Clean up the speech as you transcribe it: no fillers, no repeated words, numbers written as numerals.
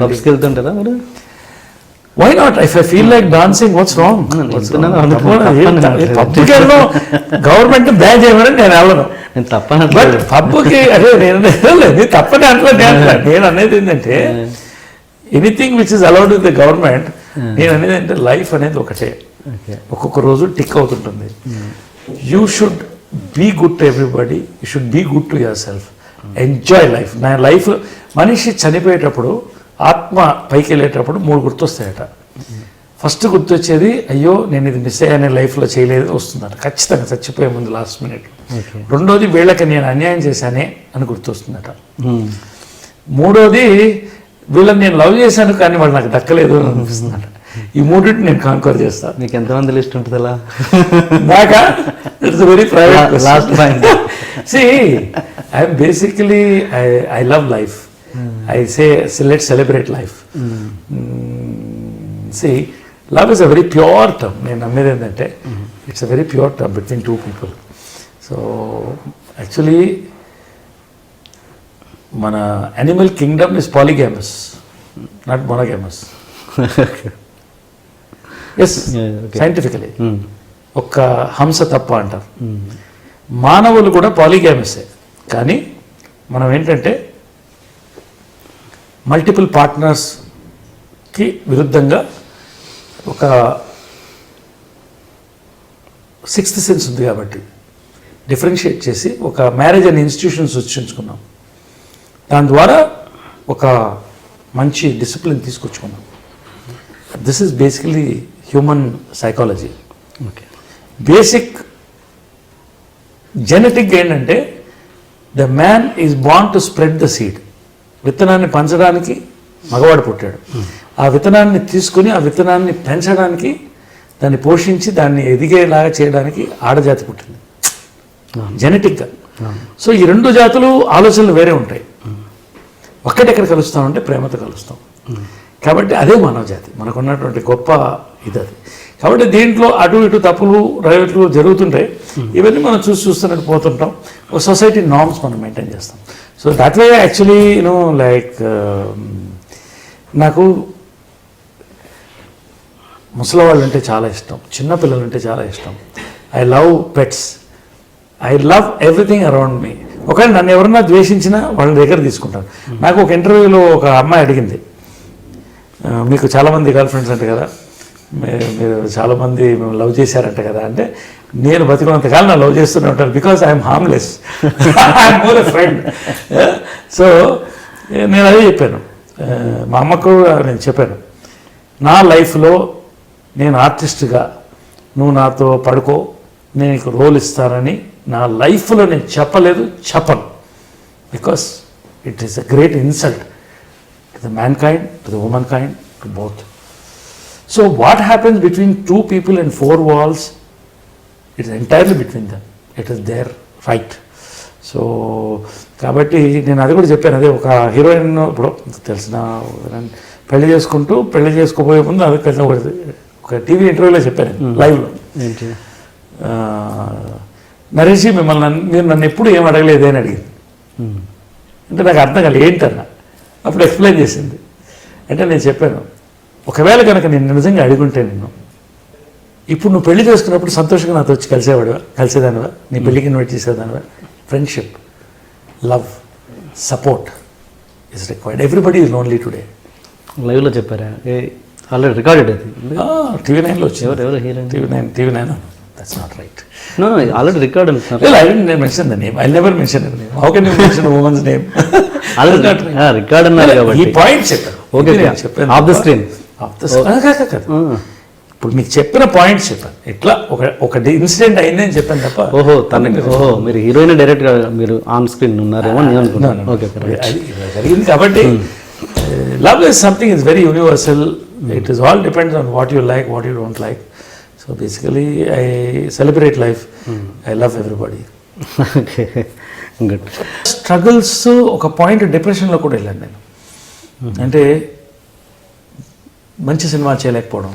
పబ్స్కి వెళ్తుంటారా మీరు? Why not? If I feel like dancing, what's wrong? పబ్కి వెళ్ళడం గవర్నమెంట్ బ్యాన్ చేయమని నేను వెళ్ళను. నేను తప్పని బట్ పబ్కి అదే నేను తప్పని అంటలో నేను అనేది ఏంటంటే anything which is allowed with the government. నేను అనేది అంటే లైఫ్ అనేది ఒకటే, ఒక్కొక్క రోజు టిక్ అవుతుంటుంది. You should be good to everybody, you should be good to yourself, enjoy life. నా లైఫ్ మనిషి చనిపోయేటప్పుడు ఆత్మ పైకి వెళ్ళేటప్పుడు 3 గుర్తొస్తాయట. ఫస్ట్ గుర్తొచ్చేది అయ్యో నేను ఇది మిస్ అయ్యానే, లైఫ్లో చేయలేదు వస్తుందట ఖచ్చితంగా చచ్చిపోయే ముందు లాస్ట్ మినిట్. రెండోది వీళ్ళకి నేను అన్యాయం చేశానే అని గుర్తొస్తుందట. మూడోది వీళ్ళని నేను లవ్ చేశాను కానీ వాళ్ళు నాకు దక్కలేదు అని అనిపిస్తుందట. ఈ మూడింటిని నేను కాన్కర్ చేస్తాను. మీకు ఎంతమంది లిస్ట్ ఉంటుంది అలా? నాకా? It's very private. Last point. See, I'm basically, I love life. I say, let's celebrate life. See, love is a very pure term. నేను నమ్మేది ఏంటంటే it's a very pure term between two people. So, actually, మన animal kingdom is polygamous, not monogamous. Yes, scientifically. ఒక్క హంస తప్ప అంటారు. మానవులు కూడా పాలిగామసే, కానీ మనం ఏంటంటే మల్టిపుల్ పార్ట్నర్స్కి విరుద్ధంగా ఒక 6th సెన్స్ ఉంది కాబట్టి డిఫరెన్షియేట్ చేసి ఒక మ్యారేజ్ అనే ఇన్స్టిట్యూషన్ సృష్టించుకున్నాం. దాని ద్వారా ఒక మంచి డిసిప్లిన్ తీసుకొచ్చుకున్నాం. This is basically human psychology. Basic genetic ఏంటంటే the man is born to spread the seed. విత్తనాన్ని పంచడానికి మగవాడు పుట్టాడు. ఆ విత్తనాన్ని తీసుకుని ఆ విత్తనాన్ని పెంచడానికి, దాన్ని పోషించి దాన్ని ఎదిగేలాగా చేయడానికి ఆడజాతి పుట్టింది జెనెటిక్గా. సో ఈ 2 జాతులు ఆలోచనలు వేరే ఉంటాయి. ఒక్కటెక్కడ కలుస్తామంటే ప్రేమతో కలుస్తాం. కాబట్టి అదే మానవ జాతి, మనకున్నటువంటి గొప్ప ఇది అది. కాబట్టి దీంట్లో అటు ఇటు తప్పులు రైట్లు జరుగుతుంటాయి. ఇవన్నీ మనం చూస్తున్నట్టు పోతుంటాం. ఒక సొసైటీ నార్మ్స్ మనం మెయింటైన్ చేస్తాం. So that way actually like నాకు ముసలివాళ్ళు అంటే చాలా ఇష్టం, చిన్నపిల్లలు అంటే చాలా ఇష్టం. I love pets, I love everything around me. ఒకవేళ నన్ను ఎవరన్నా ద్వేషించినా వాళ్ళ దగ్గర తీసుకుంటాను. నాకు ఒక ఇంటర్వ్యూలో ఒక అమ్మాయి అడిగింది, మీకు చాలామంది గర్ల్ ఫ్రెండ్స్ అంటే కదా, మీరు చాలామంది మేము లవ్ చేశారంట కదా అంటే, నేను బతికున్నంతకాలం నా లవ్ చేస్తూనే ఉంటాను, because I'm harmless, I'm more a friend. So నేను అదే చెప్పాను మా అమ్మకు, నేను చెప్పాను నా లైఫ్లో నేను ఆర్టిస్ట్గా నువ్వు నాతో పడుకో, నేను నీకు రోల్ ఇస్తానని నా లైఫ్లో నేను చెప్పలేదు, చెప్పను. Because it is a great insult to the man kind, to the women kind, to both. So what happens between 2 people and 4 walls, it is entirely between them. It is their right. So కాబట్టి నేను అది కూడా చెప్పాను. అదే ఒక heroine ఇప్పుడు తెలిసిన పెళ్లి చేసుకుంటూ పెళ్లి చేసుకోబోయే ముందు అది కలిసి ఒక టీవీ ఇంటర్వ్యూలో చెప్పాను లైవ్లో, నరేష్ మీరు నన్ను ఎప్పుడు ఏం అడగలేదు అని అడిగింది. అంటే నాకు అర్థం కాలేదు ఏంటన్నా. అప్పుడు ఎక్స్ప్లెయిన్ చేసింది. అంటే నేను చెప్పాను, ఒకవేళ కనుక నేను నిజంగా అడుగుంటే నిన్ను ఇప్పుడు నువ్వు పెళ్లి చేసుకున్నప్పుడు సంతోషంగా నాతో వచ్చి కలిసేదానివా, నీ పెళ్ళికి ఇన్వైట్ చేసేదానివా? Friendship, love, support is required. Everybody is lonely today. లైవ్లో చెప్పారా? ఆల్రెడీ రికార్డెడ్ అది TV9లో వచ్చింది. ఎవరు heroine? TV9. That's not right. No, already record అంటున్నారు. Well, I didn't mention the name. I'll never mention the name. How can you mention a woman's name? Record అన్నారు కాబట్టి. ఈ పాయింట్ చెప్పాను. Okay, of the screen. ఇప్పుడు మీకు చెప్పిన points చెప్పాను. ఇట్లా ఒక ఇన్సిడెంట్ అయిందని చెప్పాను తప్ప. మీరు హీరోయిన్ డైరెక్ట్ గా మీరు ఆన్ స్క్రీన్ ఉన్నారేమో నేను అనుకున్నాను. ఓకే, జరిగింది. కాబట్టి love is something is very universal. It is all depends on what you like, what you don't like. So basically, I celebrate life. I love everybody. Okay, good. Struggles ఒక point డిప్రెషన్లో కూడా వెళ్ళాను నేను. అంటే మంచి cinema చేయలేకపోవడం,